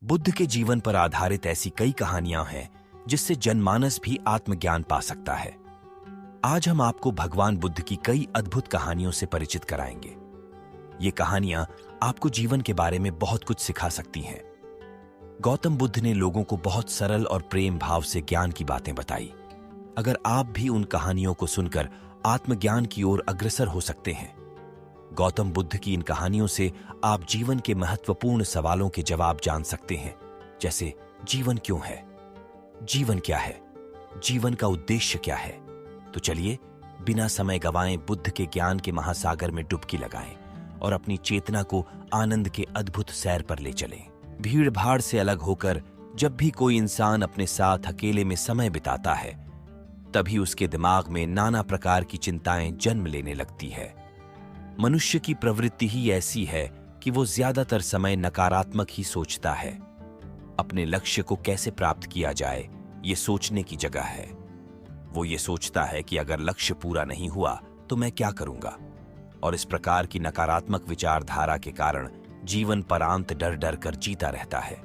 बुद्ध के जीवन पर आधारित ऐसी कई कहानियां हैं जिससे जनमानस भी आत्मज्ञान पा सकता है। आज हम आपको भगवान बुद्ध की कई अद्भुत कहानियों से परिचित कराएंगे। ये कहानियां आपको जीवन के बारे में बहुत कुछ सिखा सकती हैं। गौतम बुद्ध ने लोगों को बहुत सरल और प्रेम भाव से ज्ञान की बातें बताई। अगर आप भी उन कहानियों को सुनकर आत्मज्ञान की ओर अग्रसर हो सकते हैं। गौतम बुद्ध की इन कहानियों से आप जीवन के महत्वपूर्ण सवालों के जवाब जान सकते हैं, जैसे जीवन क्यों है, जीवन क्या है, जीवन का उद्देश्य क्या है। तो चलिए बिना समय गंवाए बुद्ध के ज्ञान के महासागर में डुबकी लगाएं और अपनी चेतना को आनंद के अद्भुत सैर पर ले चलें। भीड़ भाड़ से अलग होकर जब भी कोई इंसान अपने साथ अकेले में समय बिताता है, तभी उसके दिमाग में नाना प्रकार की चिंताएं जन्म लेने लगती है। मनुष्य की प्रवृत्ति ही ऐसी है कि वो ज्यादातर समय नकारात्मक ही सोचता है। अपने लक्ष्य को कैसे प्राप्त किया जाए, ये सोचने की जगह है। वो ये सोचता है कि अगर लक्ष्य पूरा नहीं हुआ तो मैं क्या करूंगा, और इस प्रकार की नकारात्मक विचारधारा के कारण जीवन परांत डर डर कर जीता रहता है।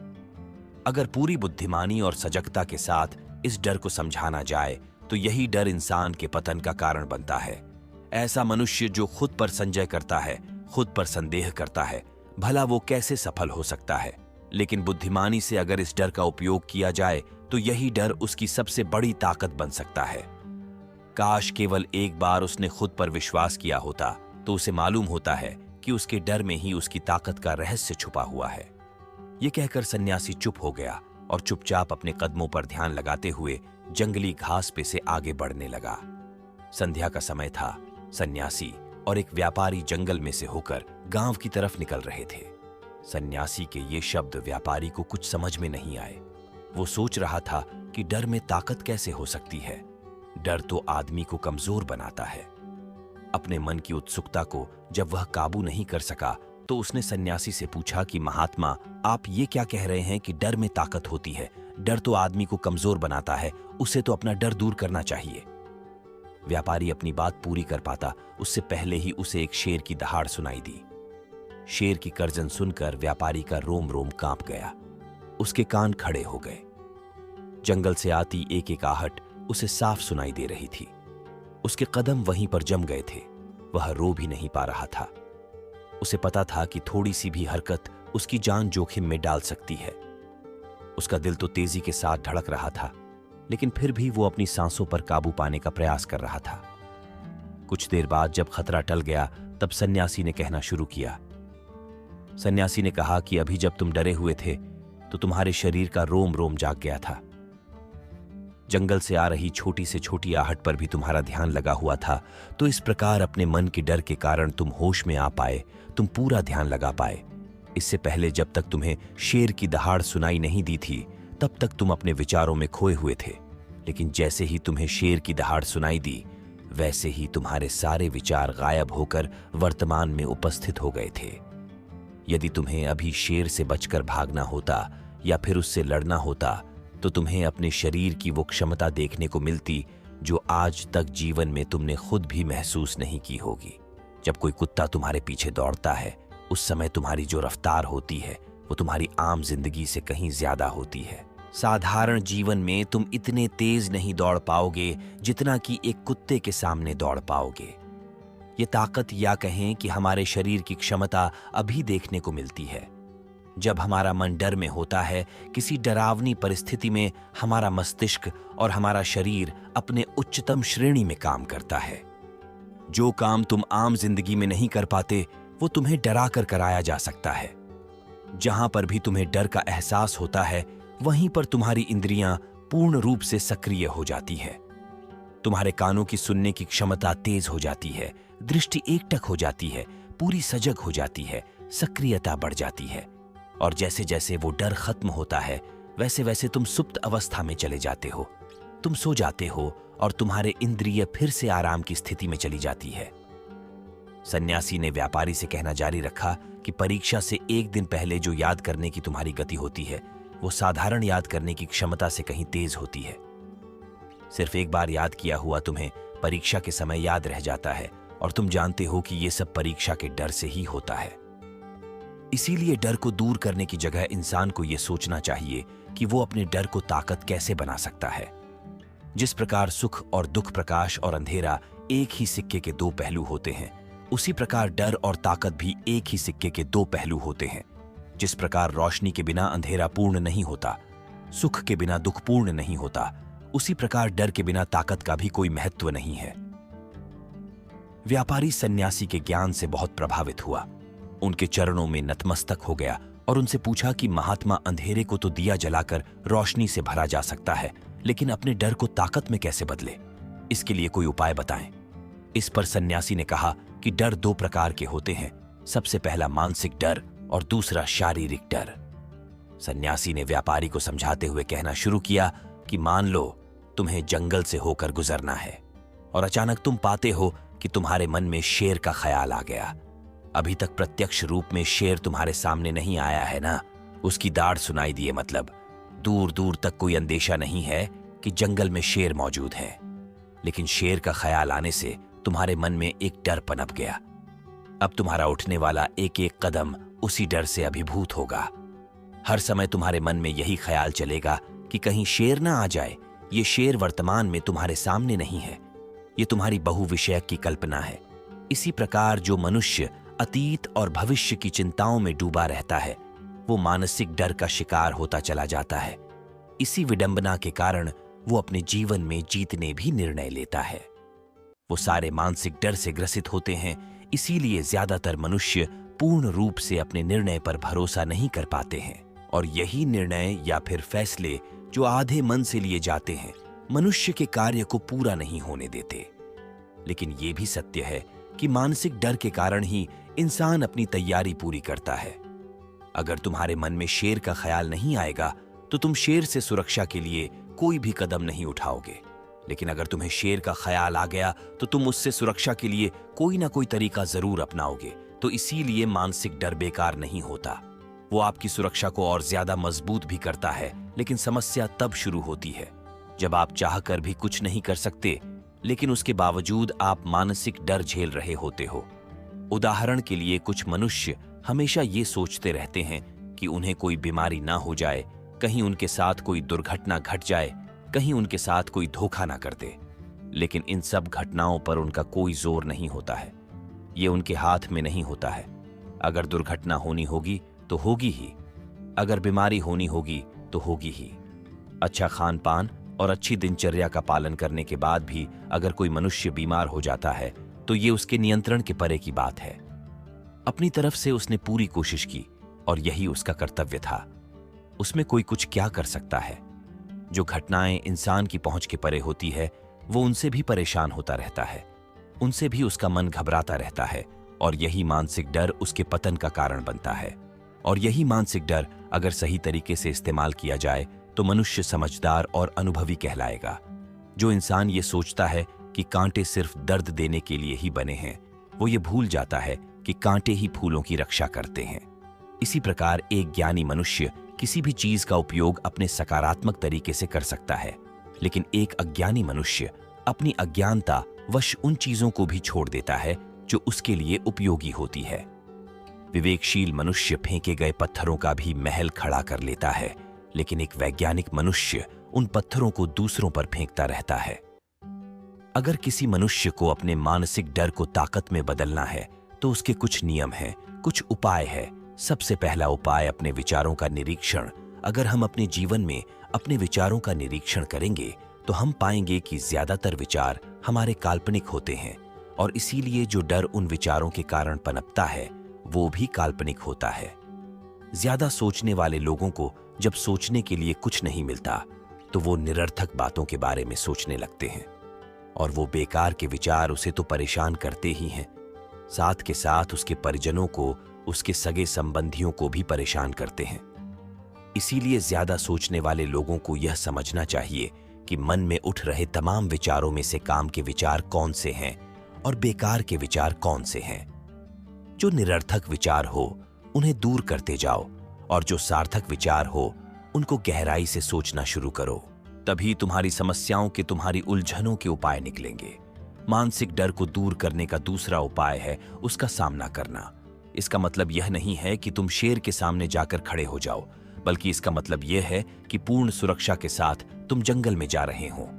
अगर पूरी बुद्धिमानी और सजगता के साथ इस डर को समझाना जाए तो यही डर इंसान के पतन का कारण बनता है। ऐसा मनुष्य जो खुद पर संजय करता है, खुद पर संदेह करता है, भला वो कैसे सफल हो सकता है। लेकिन बुद्धिमानी से अगर इस डर का उपयोग किया जाए तो यही डर उसकी सबसे बड़ी ताकत बन सकता है। काश केवल एक बार उसने खुद पर विश्वास किया होता तो उसे मालूम होता है कि उसके डर में ही उसकी ताकत का रहस्य छुपा हुआ है। ये कहकर सन्यासी चुप हो गया और चुपचाप अपने कदमों पर ध्यान लगाते हुए जंगली घास पे से आगे बढ़ने लगा। संध्या का समय था। सन्यासी और एक व्यापारी जंगल में से होकर गांव की तरफ निकल रहे थे। सन्यासी के ये शब्द व्यापारी को कुछ समझ में नहीं आए। वो सोच रहा था कि डर में ताकत कैसे हो सकती है। डर तो आदमी को कमजोर बनाता है। अपने मन की उत्सुकता को जब वह काबू नहीं कर सका तो उसने सन्यासी से पूछा कि महात्मा, आप ये क्या कह रहे हैं कि डर में ताकत होती है? डर तो आदमी को कमजोर बनाता है, उसे तो अपना डर दूर करना चाहिए। व्यापारी अपनी बात पूरी कर पाता उससे पहले ही उसे एक शेर की दहाड़ सुनाई दी। शेर की गर्जन सुनकर व्यापारी का रोम रोम कांप गया। उसके कान खड़े हो गए। जंगल से आती एक एक आहट उसे साफ सुनाई दे रही थी। उसके कदम वहीं पर जम गए थे। वह रो भी नहीं पा रहा था। उसे पता था कि थोड़ी सी भी हरकत उसकी जान जोखिम में डाल सकती है। उसका दिल तो तेजी के साथ धड़क रहा था, लेकिन फिर भी वो अपनी सांसों पर काबू पाने का प्रयास कर रहा था। कुछ देर बाद जब खतरा टल गया तब सन्यासी ने कहना शुरू किया। सन्यासी ने कहा कि अभी जब तुम डरे हुए थे तो तुम्हारे शरीर का रोम रोम जाग गया था। जंगल से आ रही छोटी से छोटी आहट पर भी तुम्हारा ध्यान लगा हुआ था। तो इस प्रकार अपने मन के डर के कारण तुम होश में आ पाए, तुम पूरा ध्यान लगा पाए। इससे पहले जब तक तुम्हें शेर की दहाड़ सुनाई नहीं दी थी तब तक तुम अपने विचारों में खोए हुए थे। लेकिन जैसे ही तुम्हें शेर की दहाड़ सुनाई दी वैसे ही तुम्हारे सारे विचार गायब होकर वर्तमान में उपस्थित हो गए थे। यदि तुम्हें अभी शेर से बचकर भागना होता या फिर उससे लड़ना होता तो तुम्हें अपने शरीर की वो क्षमता देखने को मिलती जो आज तक जीवन में तुमने खुद भी महसूस नहीं की होगी। जब कोई कुत्ता तुम्हारे पीछे दौड़ता है उस समय तुम्हारी जो रफ्तार होती है वो तुम्हारी आम जिंदगी से कहीं ज्यादा होती है। साधारण जीवन में तुम इतने तेज नहीं दौड़ पाओगे जितना कि एक कुत्ते के सामने दौड़ पाओगे। ये ताकत या कहें कि हमारे शरीर की क्षमता अभी देखने को मिलती है। जब हमारा मन डर में होता है, किसी डरावनी परिस्थिति में हमारा मस्तिष्क और हमारा शरीर अपने उच्चतम श्रेणी में काम करता है। जो काम तुम आम जिंदगी में नहीं कर पाते वो तुम्हें डरा कर कराया जा सकता है। जहां पर भी तुम्हें डर का एहसास होता है वहीं पर तुम्हारी इंद्रियां पूर्ण रूप से सक्रिय हो जाती है। तुम्हारे कानों की सुनने की क्षमता तेज हो जाती है, दृष्टि एकटक हो जाती है, पूरी सजग हो जाती है, सक्रियता बढ़ जाती है। और जैसे जैसे वो डर खत्म होता है वैसे वैसे तुम सुप्त अवस्था में चले जाते हो। तुम सो जाते हो और तुम्हारे इंद्रिय फिर से आराम की स्थिति में चली जाती है। सन्यासी ने व्यापारी से कहना जारी रखा कि परीक्षा से एक दिन पहले जो याद करने की तुम्हारी गति होती है वो साधारण याद करने की क्षमता से कहीं तेज होती है। सिर्फ एक बार याद किया हुआ तुम्हें परीक्षा के समय याद रह जाता है और तुम जानते हो कि ये सब परीक्षा के डर से ही होता है। इसीलिए डर को दूर करने की जगह इंसान को यह सोचना चाहिए कि वो अपने डर को ताकत कैसे बना सकता है। जिस प्रकार सुख और दुख, प्रकाश और अंधेरा एक ही सिक्के के दो पहलू होते हैं, उसी प्रकार डर और ताकत भी एक ही सिक्के के दो पहलू होते हैं। जिस प्रकार रोशनी के बिना अंधेरा पूर्ण नहीं होता, सुख के बिना दुख पूर्ण नहीं होता, उसी प्रकार डर के बिना ताकत का भी कोई महत्व नहीं है। व्यापारी सन्यासी के ज्ञान से बहुत प्रभावित हुआ, उनके चरणों में नतमस्तक हो गया और उनसे पूछा कि महात्मा, अंधेरे को तो दिया जलाकर रोशनी से भरा जा सकता है, लेकिन अपने डर को ताकत में कैसे बदले? इसके लिए कोई उपाय बताएं। इस पर सन्यासी ने कहा कि डर दो प्रकार के होते हैं, सबसे पहला मानसिक डर और दूसरा शारीरिक डर। सन्यासी ने व्यापारी को समझाते हुए कहना शुरू किया कि मान लो तुम्हें जंगल से होकर गुजरना है और अचानक तुम पाते हो कि तुम्हारे मन में शेर का ख्याल आ गया। अभी तक प्रत्यक्ष रूप में शेर तुम्हारे सामने नहीं आया है ना, उसकी दाढ़ सुनाई दिए, मतलब दूर दूर तक कोई अंदेशा नहीं है कि जंगल में शेर मौजूद है, लेकिन शेर का ख्याल आने से तुम्हारे मन में एक डर पनप गया। अब तुम्हारा उठने वाला एक एक कदम उसी डर से अभिभूत होगा। हर समय तुम्हारे मन में यही ख्याल चलेगा कि कहीं शेर ना आ जाए। ये शेर वर्तमान में तुम्हारे सामने नहीं है, ये तुम्हारी बहुविषयक की कल्पना है। इसी प्रकार जो मनुष्य अतीत और भविष्य की चिंताओं में डूबा रहता है, वो मानसिक डर का शिकार होता चला जाता है। इसी विडंबना के कारण वो अपने जीवन में जीतने भी निर्णय लेता है। वो सारे मानसिक डर से ग्रसित होते हैं, इसीलिए ज्यादातर मनुष्य पूर्ण रूप से अपने निर्णय पर भरोसा नहीं कर पाते हैं, और यही निर्णय या फिर फैसले जो आधे मन से लिए जाते हैं, मनुष्य के कार्य को पूरा नहीं होने देते। लेकिन ये भी सत्य है कि मानसिक डर के कारण ही इंसान अपनी तैयारी पूरी करता है। अगर तुम्हारे मन में शेर का ख्याल नहीं आएगा तो तुम शेर से सुरक्षा के लिए कोई भी कदम नहीं उठाओगे, लेकिन अगर तुम्हें शेर का ख्याल आ गया तो तुम उससे सुरक्षा के लिए कोई ना कोई तरीका जरूर अपनाओगे। तो इसीलिए मानसिक डर बेकार नहीं होता, वो आपकी सुरक्षा को और ज्यादा मजबूत भी करता है। लेकिन समस्या तब शुरू होती है जब आप चाहकर भी कुछ नहीं कर सकते, लेकिन उसके बावजूद आप मानसिक डर झेल रहे होते हो। उदाहरण के लिए, कुछ मनुष्य हमेशा ये सोचते रहते हैं कि उन्हें कोई बीमारी ना हो जाए, कहीं उनके साथ कोई दुर्घटना घट जाए, कहीं उनके साथ कोई धोखा ना कर दे। लेकिन इन सब घटनाओं पर उनका कोई जोर नहीं होता है, ये उनके हाथ में नहीं होता है। अगर दुर्घटना होनी होगी तो होगी ही, अगर बीमारी होनी होगी तो होगी ही। अच्छा खान पान और अच्छी दिनचर्या का पालन करने के बाद भी अगर कोई मनुष्य बीमार हो जाता है तो ये उसके नियंत्रण के परे की बात है। अपनी तरफ से उसने पूरी कोशिश की और यही उसका कर्तव्य था। उसमें कोई कुछ क्या कर सकता है? जो घटनाएं इंसान की पहुंच के परे होती है, वो उनसे भी परेशान होता रहता है, उनसे भी उसका मन घबराता रहता है, और यही मानसिक डर उसके पतन का कारण बनता है। और यही मानसिक डर अगर सही तरीके से इस्तेमाल किया जाए तो मनुष्य समझदार और अनुभवी कहलाएगा। जो इंसान ये सोचता है कि कांटे सिर्फ दर्द देने के लिए ही बने हैं, वो ये भूल जाता है कि कांटे ही फूलों की रक्षा करते हैं। इसी प्रकार एक ज्ञानी मनुष्य किसी भी चीज का उपयोग अपने सकारात्मक तरीके से कर सकता है, लेकिन एक अज्ञानी मनुष्य अपनी अज्ञानता वश उन चीजों को भी छोड़ देता है जो उसके लिए उपयोगी होती है। विवेकशील मनुष्य फेंके गए पत्थरों का भी महल खड़ा कर लेता है, लेकिन एक वैज्ञानिक मनुष्य उन पत्थरों को दूसरों पर फेंकता रहता है। अगर किसी मनुष्य को अपने मानसिक डर को ताकत में बदलना है तो उसके कुछ नियम हैं, कुछ उपाय है। सबसे पहला उपाय अपने विचारों का निरीक्षण। अगर हम अपने जीवन में अपने विचारों का निरीक्षण करेंगे तो हम पाएंगे कि ज्यादातर विचार हमारे काल्पनिक होते हैं, और इसीलिए जो डर उन विचारों के कारण पनपता है वो भी काल्पनिक होता है। ज्यादा सोचने वाले लोगों को जब सोचने के लिए कुछ नहीं मिलता तो वो निरर्थक बातों के बारे में सोचने लगते हैं, और वो बेकार के विचार उसे तो परेशान करते ही हैं, साथ के साथ उसके परिजनों को, उसके सगे संबंधियों को भी परेशान करते हैं। इसीलिए ज्यादा सोचने वाले लोगों को यह समझना चाहिए कि मन में उठ रहे तमाम विचारों में से काम के विचार कौन से हैं और बेकार के विचार कौन से हैं। जो निरर्थक विचार हो उन्हें दूर करते जाओ, और जो सार्थक विचार हो उनको गहराई से सोचना शुरू करो। तभी तुम्हारी समस्याओं के, तुम्हारी उलझनों के उपाय निकलेंगे। मानसिक डर को दूर करने का दूसरा उपाय है उसका सामना करना। इसका मतलब यह नहीं है कि तुम शेर के सामने जाकर खड़े हो जाओ, बल्कि इसका मतलब यह है कि पूर्ण सुरक्षा के साथ तुम जंगल में जा रहे हो।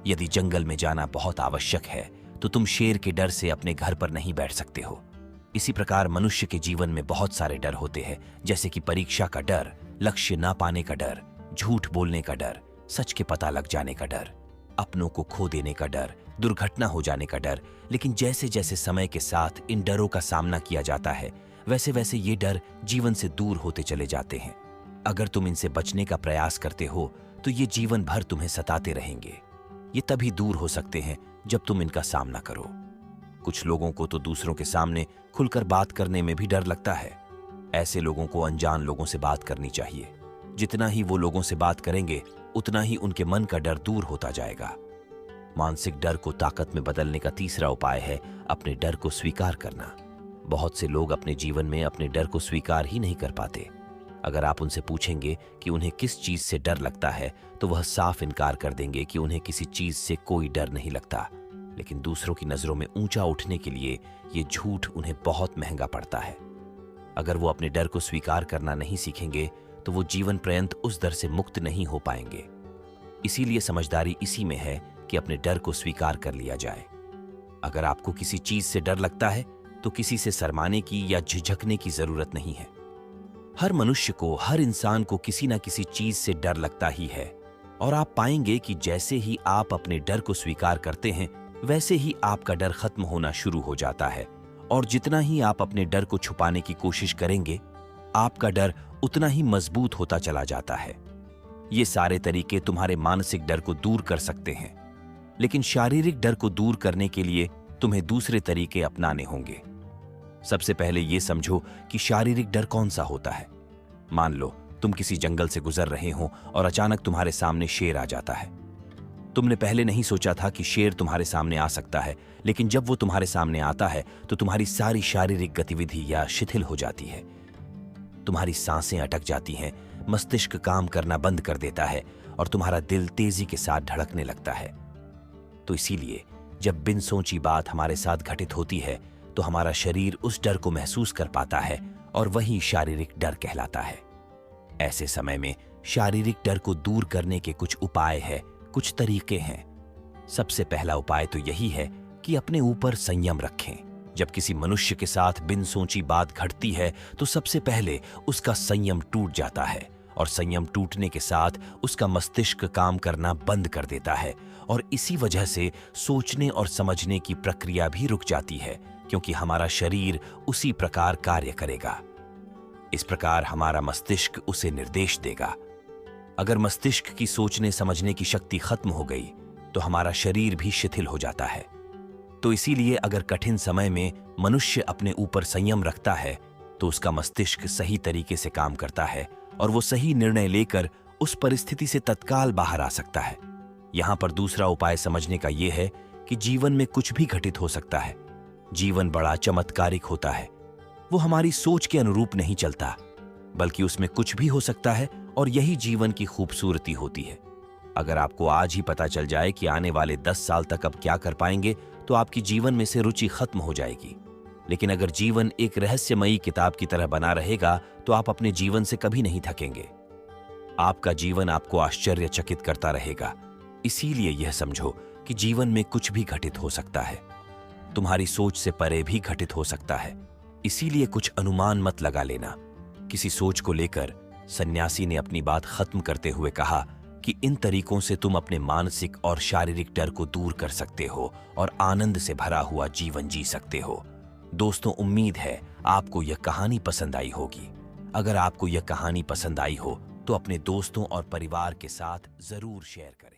यदि जंगल में जाना बहुत आवश्यक है तो तुम शेर के डर से अपने घर पर नहीं बैठ सकते हो। इसी प्रकार मनुष्य के जीवन में बहुत सारे डर होते हैं, जैसे कि परीक्षा का डर, लक्ष्य ना पाने का डर, झूठ बोलने का डर, सच के पता लग जाने का डर, अपनों को खो देने का डर, दुर्घटना हो जाने का डर। लेकिन जैसे जैसे समय के साथ इन डरों का सामना किया जाता है, वैसे वैसे ये डर जीवन से दूर होते चले जाते हैं। अगर तुम इनसे बचने का प्रयास करते हो तो ये जीवन भर तुम्हें सताते रहेंगे। ये तभी दूर हो सकते हैं जब तुम इनका सामना करो। कुछ लोगों को तो दूसरों के सामने खुलकर बात करने में भी डर लगता है। ऐसे लोगों को अनजान लोगों से बात करनी चाहिए। जितना ही वो लोगों से बात करेंगे, उतना ही उनके मन का डर दूर होता जाएगा। मानसिक डर को ताकत में बदलने का तीसरा उपाय है अपने डर को स्वीकार करना। बहुत से लोग अपने जीवन में अपने डर को स्वीकार ही नहीं कर पाते। अगर आप उनसे पूछेंगे कि उन्हें किस चीज से डर लगता है, तो वह साफ इनकार कर देंगे कि उन्हें किसी चीज से कोई डर नहीं लगता। लेकिन दूसरों की नजरों में ऊंचा उठने के लिए ये झूठ उन्हें बहुत महंगा पड़ता है। अगर वो अपने डर को स्वीकार करना नहीं सीखेंगे तो वो जीवन पर्यंत उस डर से मुक्त नहीं हो पाएंगे। इसीलिए समझदारी इसी में है कि अपने डर को स्वीकार कर लिया जाए। अगर आपको किसी चीज से डर लगता है तो किसी से शर्माने की या झिझकने की जरूरत नहीं है। हर मनुष्य को, हर इंसान को किसी ना किसी चीज से डर लगता ही है। और आप पाएंगे कि जैसे ही आप अपने डर को स्वीकार करते हैं, वैसे ही आपका डर खत्म होना शुरू हो जाता है। और जितना ही आप अपने डर को छुपाने की कोशिश करेंगे, आपका डर उतना ही मजबूत होता चला जाता है। ये सारे तरीके तुम्हारे मानसिक डर को दूर कर सकते हैं, लेकिन शारीरिक डर को दूर करने के लिए तुम्हें दूसरे तरीके अपनाने होंगे। सबसे पहले ये समझो कि शारीरिक डर कौन सा होता है। मान लो तुम किसी जंगल से गुजर रहे हो और अचानक तुम्हारे सामने शेर आ जाता है। तुमने पहले नहीं सोचा था कि शेर तुम्हारे सामने आ सकता है, लेकिन जब वो तुम्हारे सामने आता है तो तुम्हारी सारी शारीरिक गतिविधि या शिथिल हो जाती है। तुम्हारी सांसें अटक जाती हैं, मस्तिष्क काम करना बंद कर देता है और तुम्हारा दिल तेजी के साथ धड़कने लगता है। तो इसीलिए जब बिन सोची बात हमारे साथ घटित होती है तो हमारा शरीर उस डर को महसूस कर पाता है और वही शारीरिक डर कहलाता है। ऐसे समय में शारीरिक डर को दूर करने के कुछ उपाय हैं, कुछ तरीके हैं। सबसे पहला उपाय तो यही है कि अपने ऊपर संयम रखें। जब किसी मनुष्य के साथ बिन सोची बात घटती है तो सबसे पहले उसका संयम टूट जाता है और संयम टूटने के साथ उसका मस्तिष्क काम करना बंद कर देता है और इसी वजह से सोचने और समझने की प्रक्रिया भी रुक जाती है, क्योंकि हमारा शरीर उसी प्रकार कार्य करेगा। इस प्रकार हमारा मस्तिष्क उसे निर्देश देगा। अगर मस्तिष्क की सोचने समझने की शक्ति खत्म हो गई तो हमारा शरीर भी शिथिल हो जाता है। तो इसीलिए अगर कठिन समय में मनुष्य अपने ऊपर संयम रखता है तो उसका मस्तिष्क सही तरीके से काम करता है और वो सही निर्णय लेकर उस परिस्थिति से तत्काल बाहर आ सकता है। यहां पर दूसरा उपाय समझने का यह है कि जीवन में कुछ भी घटित हो सकता है। जीवन बड़ा चमत्कारिक होता है। वो हमारी सोच के अनुरूप नहीं चलता, बल्कि उसमें कुछ भी हो सकता है और यही जीवन की खूबसूरती होती है। अगर आपको आज ही पता चल जाए कि आने वाले 10 साल तक अब क्या कर पाएंगे, तो आपकी जीवन में से रुचि खत्म हो जाएगी। लेकिन अगर जीवन एक रहस्यमयी किताब की तरह बना रहेगा तो आप अपने जीवन से कभी नहीं थकेंगे। आपका जीवन आपको आश्चर्यचकित करता रहेगा। इसीलिए यह समझो कि जीवन में कुछ भी घटित हो सकता है। तुम्हारी सोच से परे भी घटित हो सकता है। इसीलिए कुछ अनुमान मत लगा लेना। किसी सोच को लेकर सन्यासी ने अपनी बात खत्म करते हुए कहा कि इन तरीकों से तुम अपने मानसिक और शारीरिक डर को दूर कर सकते हो और आनंद से भरा हुआ जीवन जी सकते हो। दोस्तों, उम्मीद है आपको यह कहानी पसंद आई होगी। अगर आपको यह कहानी पसंद आई हो तो अपने दोस्तों और परिवार के साथ जरूर शेयर करें।